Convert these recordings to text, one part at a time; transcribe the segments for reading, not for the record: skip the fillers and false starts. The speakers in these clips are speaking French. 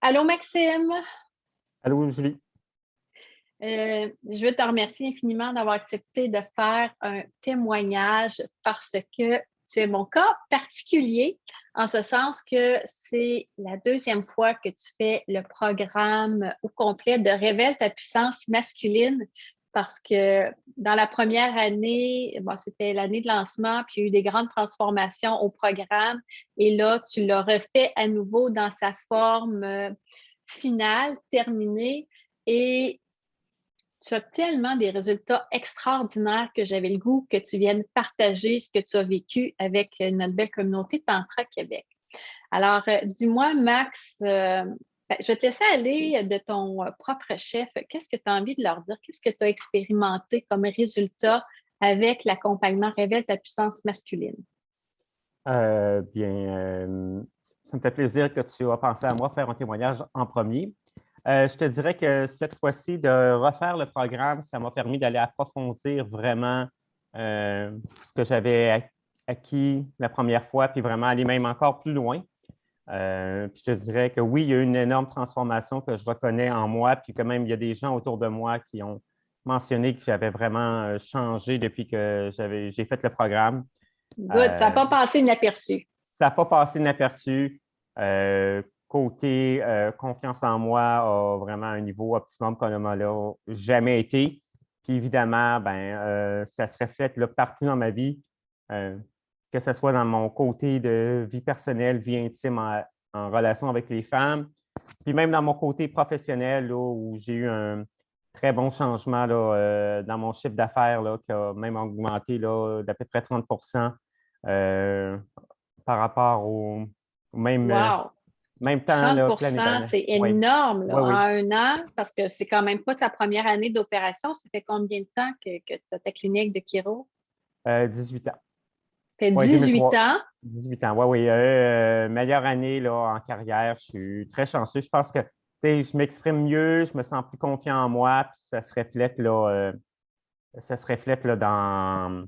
Allô Maxime, Allô, Julie. je veux te remercier infiniment d'avoir accepté de faire un témoignage parce que tu es mon cas particulier, en ce sens que c'est la deuxième fois que tu fais le programme au complet de Révèle ta puissance masculine parce que dans la première année, bon, c'était l'année de lancement, puis il y a eu des grandes transformations au programme et là, tu l'as refait à nouveau dans sa forme finale, terminée et tu as tellement des résultats extraordinaires que j'avais le goût que tu viennes partager ce que tu as vécu avec notre belle communauté Tantra Québec. Alors, dis-moi, Max, je vais te laisser aller de ton propre chef. Qu'est-ce que tu as envie de leur dire? Qu'est-ce que tu as expérimenté comme résultat avec l'accompagnement Révèle ta puissance masculine? Ça me fait plaisir que tu aies pensé à moi faire un témoignage en premier. Je te dirais que cette fois-ci, de refaire le programme, ça m'a permis d'aller approfondir vraiment ce que j'avais acquis la première fois, puis vraiment aller même encore plus loin. Puis je te dirais que oui, il y a eu une énorme transformation que je reconnais en moi, puis quand même, il y a des gens autour de moi qui ont mentionné que j'avais vraiment changé depuis que j'ai fait le programme. Good, ça n'a Euh, pas passé inaperçu. Ça n'a pas passé inaperçu. Côté confiance en moi a vraiment un niveau optimum qu'on n'a jamais été. Puis évidemment, ça se reflète là, partout dans ma vie, euh, que ce soit dans mon côté de vie personnelle, vie intime en relation avec les femmes, puis même dans mon côté professionnel, là, où j'ai eu un très bon changement là, dans mon chiffre d'affaires, là, qui a même augmenté là, d'à peu près 30 euh, par rapport au même, Wow! même temps 30 là, que l'année dernière. c'est Oui, énorme là, oui, en oui. un an, parce que c'est quand même pas ta première année d'opération. Ça fait combien de temps que tu as ta clinique de chiro? 18 ans. Ça fait Oui, 18 2003. ans. 18 ans, oui, oui. Meilleure année là, en carrière. Je suis très chanceux. Je pense que je m'exprime mieux, je me sens plus confiant en moi, puis ça se reflète là, dans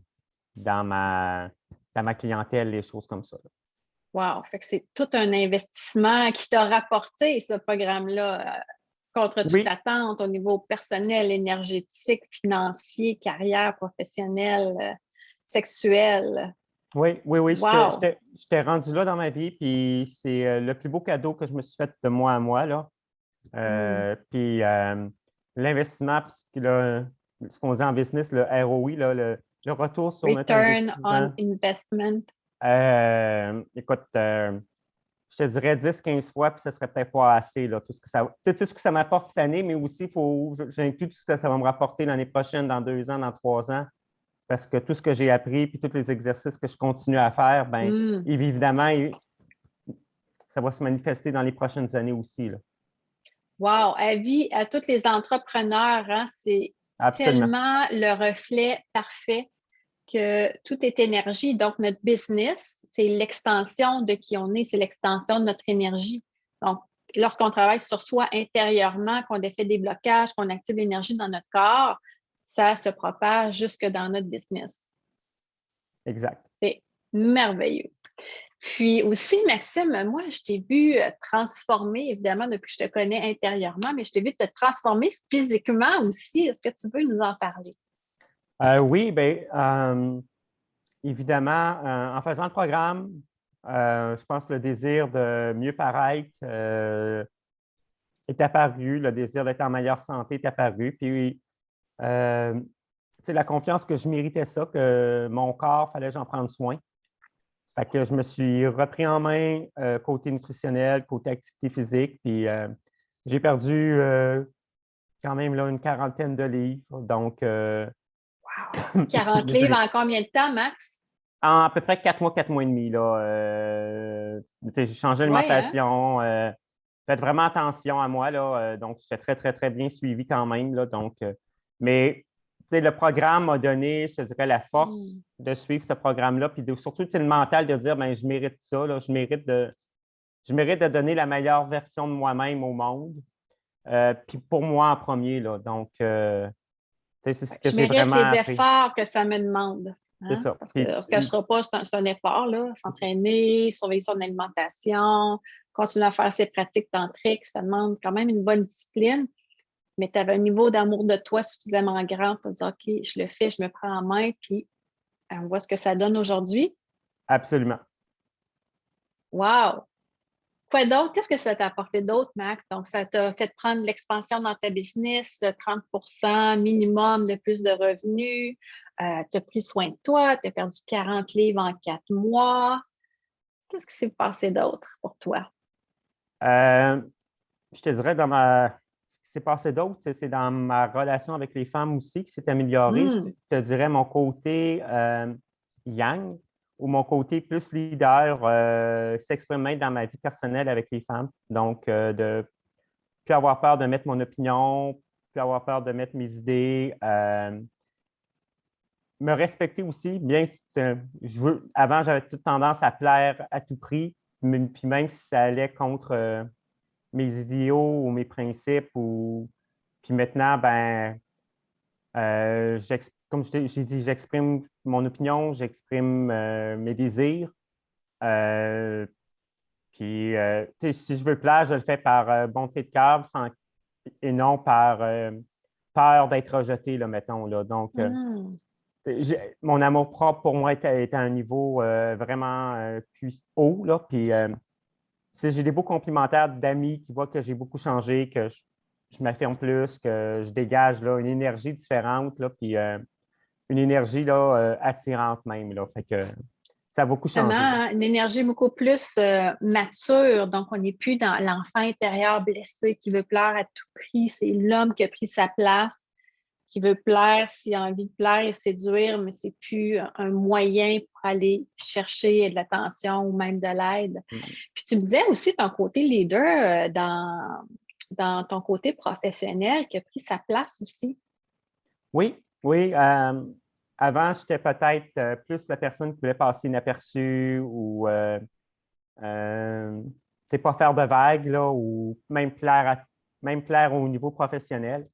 dans ma clientèle, les choses comme ça. Là. Wow! Fait que c'est tout un investissement qui t'a rapporté ce programme-là contre toute Oui, attente au niveau personnel, énergétique, financier, carrière professionnelle, sexuelle. oui, oui, oui. Wow! J'étais rendu là dans ma vie, puis c'est le plus beau cadeau que je me suis fait de moi à moi, là. Mm. Puis l'investissement, ce qu'on dit en business, le ROI, là, le retour sur notre Return on investissement. investment. Écoute, je te dirais 10-15 fois, puis ce serait peut-être pas assez, là, tout ce que tout ce que ça m'apporte cette année, mais aussi, j'inclus tout ce que ça va me rapporter l'année prochaine, dans 2 ans, dans 3 ans, parce que tout ce que j'ai appris, puis tous les exercices que je continue à faire, bien, Mm. évidemment, ça va se manifester dans les prochaines années aussi, là. Wow! Avis à tous les entrepreneurs, hein, c'est Absolument. tellement le reflet parfait que tout est énergie. Donc, notre business, c'est l'extension de qui on est, c'est l'extension de notre énergie. Donc, lorsqu'on travaille sur soi intérieurement, qu'on défait des blocages, qu'on active l'énergie dans notre corps, ça se propage jusque dans notre business. Exact. C'est merveilleux. Puis aussi, Maxime, moi, je t'ai vu transformer, évidemment, depuis que je te connais intérieurement, mais je t'ai vu te transformer physiquement aussi. Est-ce que tu peux nous en parler? Oui, bien, évidemment, en faisant le programme, je pense que le désir de mieux paraître est apparu, le désir d'être en meilleure santé est apparu. Puis, euh, la confiance que je méritais ça, que mon corps, il fallait que j'en prenne soin. Fait que je me suis repris en main côté nutritionnel, côté activité physique. Puis, j'ai perdu quand même là, une quarantaine de livres. Donc, Wow! 40 livres désolé. en combien de temps, Max? En à peu près 4 mois et demi, là. J'ai changé Oui, hein? d'alimentation, fait vraiment attention à moi, là. Donc, j'étais très, très, très bien suivi quand même, là. Donc, mais le programme m'a donné, je te dirais, la force Mm. de suivre ce programme-là, puis surtout le mental de dire, ben, je mérite ça, là, je mérite de donner la meilleure version de moi-même au monde. Puis pour moi en premier, là. Donc, c'est ce que Je j'ai mérite vraiment les appris. efforts que ça me demande. C'est Hein? ça. Parce qu'on Puis, ne se cachera pas, c'est un effort, là. S'entraîner, surveiller son alimentation, continuer à faire ces pratiques tantriques. Ça demande quand même une bonne discipline, mais tu avais un niveau d'amour de toi suffisamment grand pour dire, OK, je le fais, je me prends en main, puis on voit ce que ça donne aujourd'hui. Absolument. Wow! Quoi d'autre? Qu'est-ce que ça t'a apporté d'autre, Max? Donc, ça t'a fait prendre l'expansion dans ta business, 30 minimum de plus de revenus, tu as pris soin de toi, tu as perdu 40 livres en 4 mois. Qu'est-ce qui s'est passé d'autre pour toi? Euh, je te dirais, ce qui s'est passé d'autre, c'est dans ma relation avec les femmes aussi qui s'est améliorée. Je Hmm. te dirais mon côté yang ou mon côté plus leader s'exprimer dans ma vie personnelle avec les femmes. Donc, de plus avoir peur de mettre mon opinion, plus avoir peur de mettre mes idées. Me respecter aussi, bien, avant, j'avais toute tendance à plaire à tout prix, puis même si ça allait contre mes idéaux ou mes principes, puis maintenant, ben, comme j'ai dit, j'exprime mon opinion, j'exprime mes désirs. Euh, Puis, si je veux plaire, je le fais par bonté de cœur et non par peur d'être rejeté, là, mettons. Là. Donc, Hmm. mon amour propre pour moi est à un niveau vraiment haut. Là, puis, j'ai des beaux complimentaires d'amis qui voient que j'ai beaucoup changé, que je m'affirme plus, que je dégage là, une énergie différente, là, puis une énergie là, attirante même. Là, fait que ça a beaucoup Vraiment, changé. hein, une énergie beaucoup plus mature. Donc, on n'est plus dans l'enfant intérieur blessé qui veut plaire à tout prix. C'est l'homme qui a pris sa place, qui veut plaire s'il a envie de plaire et séduire, mais c'est plus un moyen pour aller chercher de l'attention ou même de l'aide. Mm. Puis tu me disais aussi ton côté leader dans ton côté professionnel qui a pris sa place aussi. Oui, oui. Avant, j'étais peut-être plus la personne qui voulait passer inaperçue ou euh, pas faire de vagues là, ou même plaire au niveau professionnel.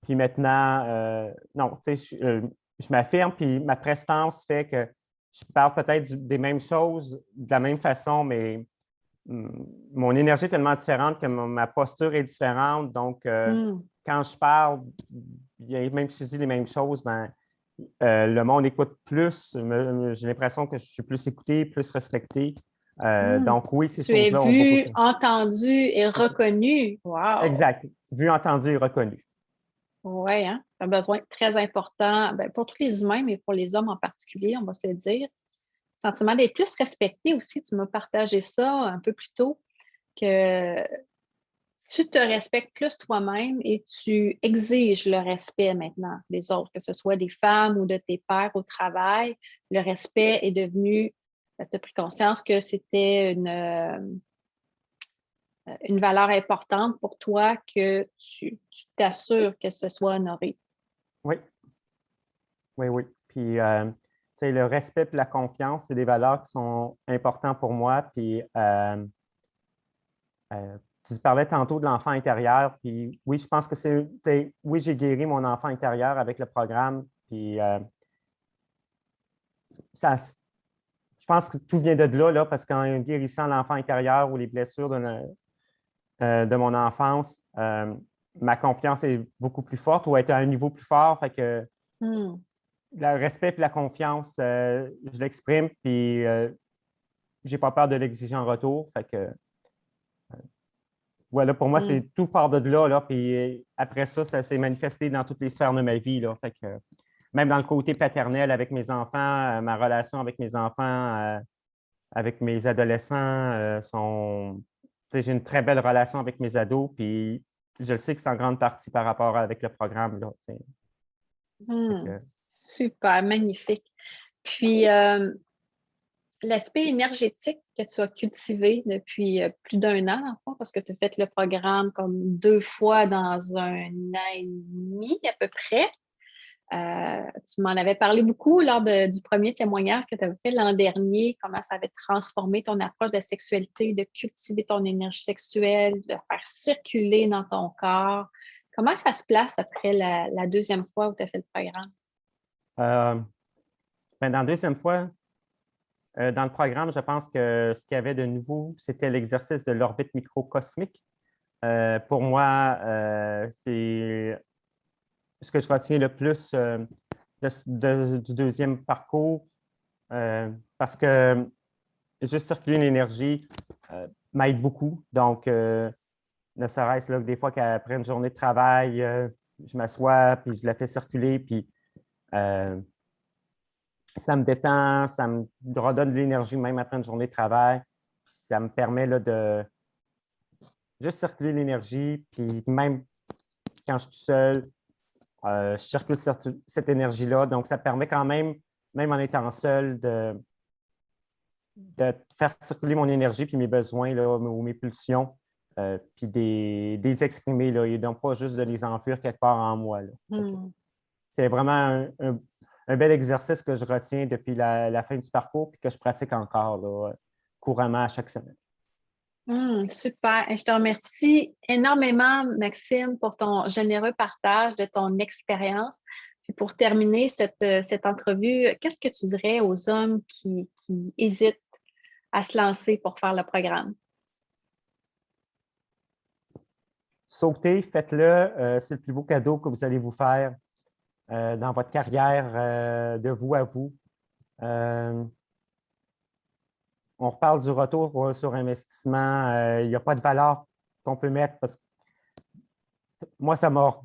Puis maintenant, non, je m'affirme, puis ma prestance fait que je parle peut-être des mêmes choses de la même façon, mais mon énergie est tellement différente que ma posture est différente. Donc, Hmm. quand je parle, même si je dis les mêmes choses, ben, le monde écoute plus. J'ai l'impression que je suis plus écouté, plus respecté. Hmm. Donc, oui, ces Tu es choses-là ont beaucoup vu, changé. entendu et reconnu. Wow! Exact. Vu, entendu et reconnu. Oui, hein? Un besoin très important ben, pour tous les humains, mais pour les hommes en particulier, on va se le dire. Sentiment d'être plus respecté aussi. Tu m'as partagé ça un peu plus tôt, que tu te respectes plus toi-même et tu exiges le respect maintenant des autres, que ce soit des femmes ou de tes pairs au travail. Le respect est devenu, tu as pris conscience que c'était une valeur importante pour toi, que tu t'assures que ce soit honoré. Oui, oui, oui. Puis, tu sais, le respect et la confiance, c'est des valeurs qui sont importantes pour moi. Puis, euh, tu parlais tantôt de l'enfant intérieur. Puis, oui, je pense que oui, j'ai guéri mon enfant intérieur avec le programme. Puis, je pense que tout vient de là, là parce qu'en guérissant l'enfant intérieur ou les blessures de mon enfance, ma confiance est beaucoup plus forte ou est à un niveau plus fort. Fait que Hmm. le respect et la confiance, je l'exprime, puis j'ai pas peur de l'exiger en retour. Fait que voilà, pour moi, Hmm. c'est tout part de là, là. Puis après ça, ça s'est manifesté dans toutes les sphères de ma vie, là. Fait que même dans le côté paternel avec mes enfants, ma relation avec mes enfants, avec mes adolescents sont. Tu sais, j'ai une très belle relation avec mes ados, puis je le sais que c'est en grande partie par rapport avec le programme, là. Tu sais. Fait Hmm. que, Super, magnifique. Puis, l'aspect énergétique que tu as cultivé depuis plus d'un an, en fond, parce que tu as fait le programme comme 2 fois dans un an et demi à peu près. Tu m'en avais parlé beaucoup lors du premier témoignage que tu avais fait l'an dernier, comment ça avait transformé ton approche de la sexualité, de cultiver ton énergie sexuelle, de faire circuler dans ton corps. Comment ça se place après la deuxième fois où tu as fait le programme? euh, ben, dans la deuxième fois, Dans le programme, je pense que ce qu'il y avait de nouveau, c'était l'exercice de l'orbite microcosmique. Pour moi, c'est ce que je retiens le plus du deuxième parcours, parce que juste circuler l'énergie m'aide beaucoup. Donc, ne serait-ce là que des fois qu'après une journée de travail, je m'assois, puis je la fais circuler, puis ça me détend, ça me redonne de l'énergie même après une journée de travail. Puis ça me permet là, de juste circuler l'énergie, puis même quand je suis tout seul, je circule cette énergie-là. Donc, ça permet quand même, même en étant seul, de faire circuler mon énergie puis mes besoins là, ou mes pulsions, puis des exprimer, là, et donc pas juste de les enfuir quelque part en moi. Là. C'est vraiment un bel exercice que je retiens depuis la fin du parcours puis que je pratique encore là, couramment à chaque semaine. Super. Et je te remercie énormément, Maxime, pour ton généreux partage de ton expérience. Puis pour terminer cette entrevue, qu'est-ce que tu dirais aux hommes qui hésitent à se lancer pour faire le programme? Sautez, faites-le. C'est le plus beau cadeau que vous allez vous faire dans votre carrière de vous à vous. On reparle du retour sur investissement. Il n'y a pas de valeur qu'on peut mettre parce que moi, ça m'a.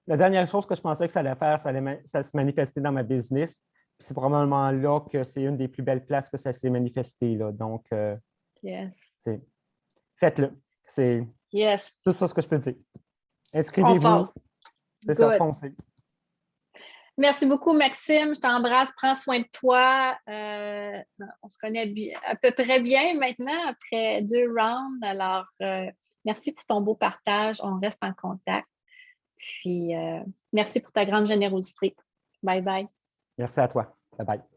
La dernière chose que je pensais que ça allait faire, ça allait se manifester dans ma business. C'est probablement là que c'est une des plus belles places que ça s'est manifesté. Là. Donc, Yes. faites-le. C'est tout ça ce que je peux dire. On Inscrivez-vous. passe. C'est ça, foncez. Merci beaucoup, Maxime. Je t'embrasse. Prends soin de toi. On se connaît à peu près bien maintenant après 2 rounds. Alors, merci pour ton beau partage. On reste en contact. Puis, merci pour ta grande générosité. Bye bye. Merci à toi. Bye bye.